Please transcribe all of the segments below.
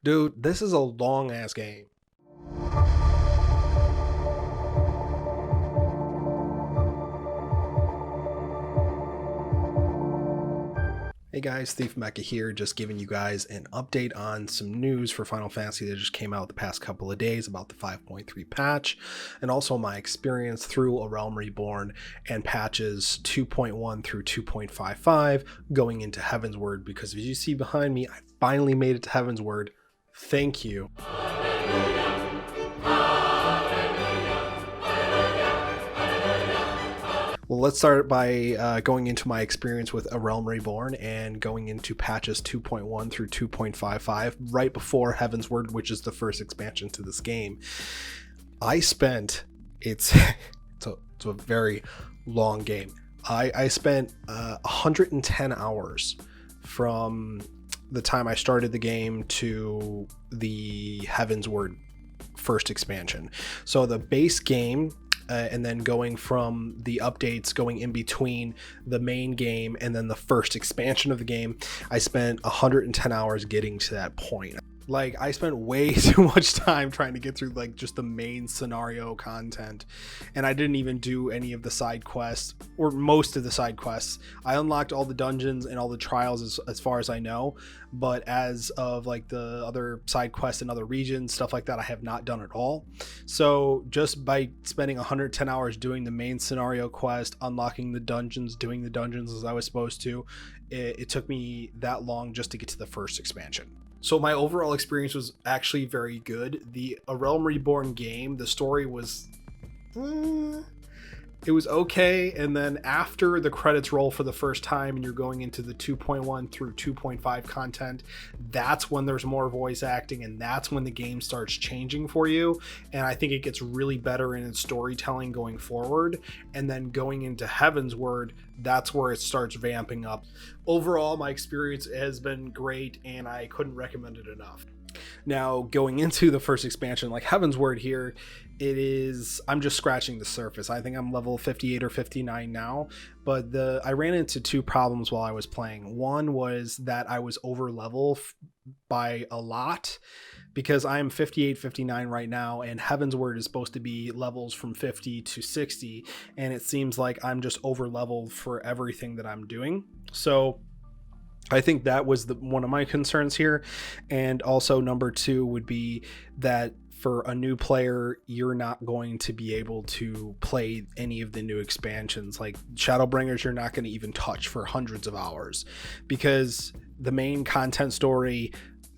Dude, this is a long ass game. Hey guys, Ffxiv Mecha here, just giving you guys an update on some news for Final Fantasy that just came out the past couple of days about the 5.3 patch, and also my experience through A Realm Reborn and patches 2.1 through 2.55 going into Heavensward, because as you see behind me, I finally made it to Heavensward. Thank you. Well, let's start by going into my experience with A Realm Reborn and going into patches 2.1 through 2.55 right before Heavensward, which is the first expansion to this game. I spent, it's a very long game. I spent 110 hours from the time I started the game to the Heavensward first expansion. So the base game, and then going from the updates going in between the main game and then the first expansion of the game, I spent 110 hours getting to that point. Like, I spent way too much time trying to get through like just the main scenario content, and I didn't even do any of the side quests, or most of the side quests. I unlocked all the dungeons and all the trials as far as I know, but as of like the other side quests in other regions, stuff like that, I have not done at all. So just by spending 110 hours doing the main scenario quest, unlocking the dungeons, doing the dungeons as I was supposed to, it took me that long just to get to the first expansion. So my overall experience was actually very good. The A Realm Reborn game, the story was, it was okay. And then after the credits roll for the first time and you're going into the 2.1 through 2.5 content, that's when there's more voice acting, and that's when the game starts changing for you. And I think it gets really better in its storytelling going forward. And then going into Heavensward, that's where it starts vamping up. Overall, my experience has been great, and I couldn't recommend it enough. Now, going into the first expansion, like Heavensward here, I'm just scratching the surface. I think I'm level 58 or 59 now, but I ran into two problems while I was playing. One was that I was over level by a lot, because I'm 58, 59 right now, and Heavensward is supposed to be levels from 50 to 60, and it seems like I'm just over leveled for everything that I'm doing. So I think that was one of my concerns here. And also number two would be that for a new player, you're not going to be able to play any of the new expansions. Like Shadowbringers, you're not going to even touch for hundreds of hours, because the main content story,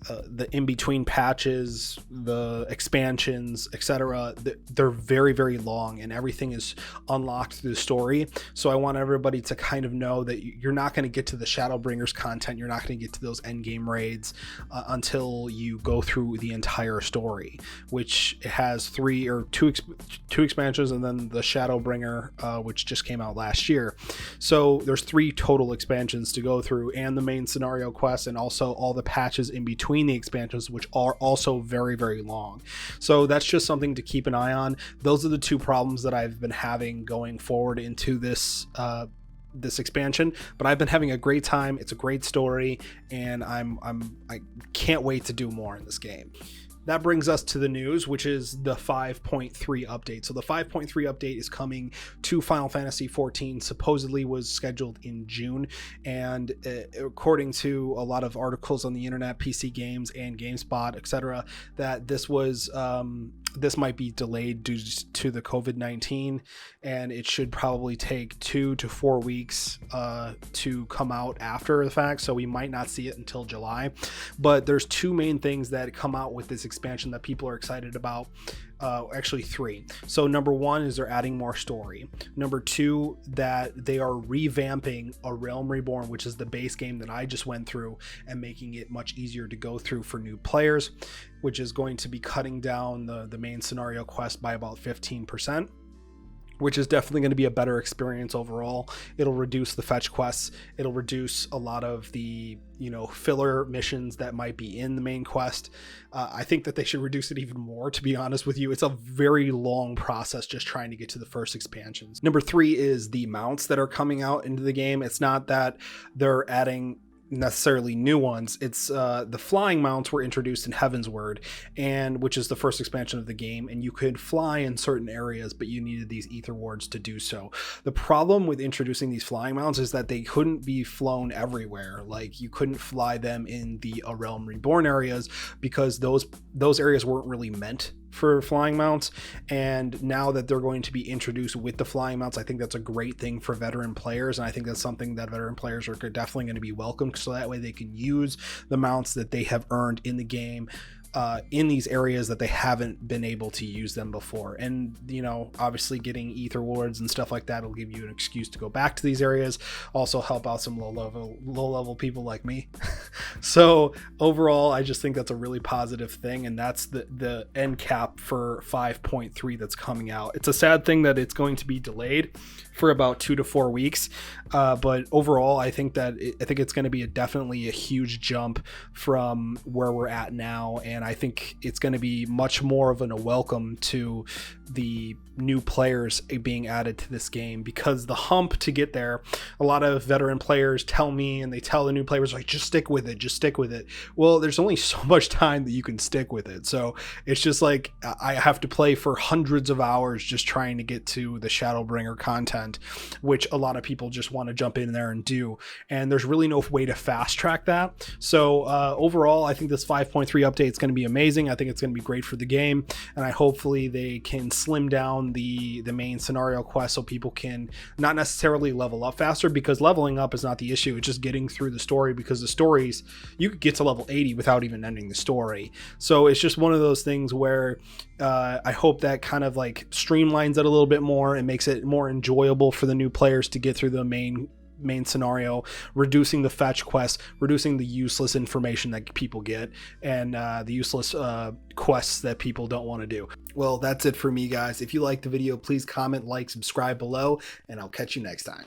the in-between patches, the expansions, etc., they're very, very long, and everything is unlocked through the story. So I want everybody to kind of know that you're not going to get to the Shadowbringers content, you're not going to get to those endgame raids until you go through the entire story, which has two expansions, and then the Shadowbringer, which just came out last year. So there's 3 total expansions to go through, and the main scenario quest, and also all the patches in between the expansions, which are also very, very long. So that's just something to keep an eye on. Those are the 2 problems that I've been having going forward into this expansion, but I've been having a great time. It's a great story, and I can't wait to do more in this game. That brings us to the news, which is the 5.3 update. So the 5.3 update is coming to Final Fantasy XIV, supposedly was scheduled in June. And according to a lot of articles on the internet, PC Games and GameSpot, etc., that this might be delayed due to the COVID-19, and it should probably take 2 to 4 weeks to come out after the fact. So we might not see it until July. But there's 2 main things that come out with this expansion that people are excited about. Actually 3. So number 1 is they're adding more story. Number 2, that they are revamping A Realm Reborn, which is the base game that I just went through, and making it much easier to go through for new players, which is going to be cutting down the main scenario quest by about 15%. Which is definitely going to be a better experience overall. It'll reduce the fetch quests. It'll reduce a lot of the, filler missions that might be in the main quest. I think that they should reduce it even more, to be honest with you. It's a very long process just trying to get to the first expansions. Number 3 is the mounts that are coming out into the game. It's not that they're adding necessarily new ones. It's the flying mounts were introduced in Heavensward, and which is the first expansion of the game, and you could fly in certain areas, but you needed these ether wards to do so. The problem with introducing these flying mounts is that they couldn't be flown everywhere. Like, you couldn't fly them in the A Realm Reborn areas because those areas weren't really meant for flying mounts. And now that they're going to be introduced with the flying mounts, I think that's a great thing for veteran players, and I think that's something that veteran players are definitely going to be welcomed, so that way they can use the mounts that they have earned in the game in these areas that they haven't been able to use them before. And, you know, obviously getting ether wards and stuff like that will give you an excuse to go back to these areas, also help out some low level people like me. So overall, I just think that's a really positive thing, and that's the end cap for 5.3 that's coming out. It's a sad thing that it's going to be delayed for about 2 to 4 weeks, but overall I think it's going to be definitely a huge jump from where we're at now, and I think it's going to be much more of a welcome to the new players being added to this game, because the hump to get there, a lot of veteran players tell me, and they tell the new players, like, just stick with it. Well, there's only so much time that you can stick with it, so it's just like I have to play for hundreds of hours just trying to get to the Shadowbringer content, which a lot of people just want to jump in there and do, and there's really no way to fast track that. So overall, I think this 5.3 update is going to be amazing. I think it's going to be great for the game, and hopefully they can slim down the main scenario quest so people can not necessarily level up faster, because leveling up is not the issue. It's just getting through the story, because the stories, you could get to level 80 without even ending the story. So it's just one of those things where I hope that kind of like streamlines it a little bit more and makes it more enjoyable for the new players to get through the main scenario, reducing the fetch quests, reducing the useless information that people get, and the useless quests that people don't want to do. Well, that's it for me, guys. If you liked the video, please comment, like, subscribe below, and I'll catch you next time.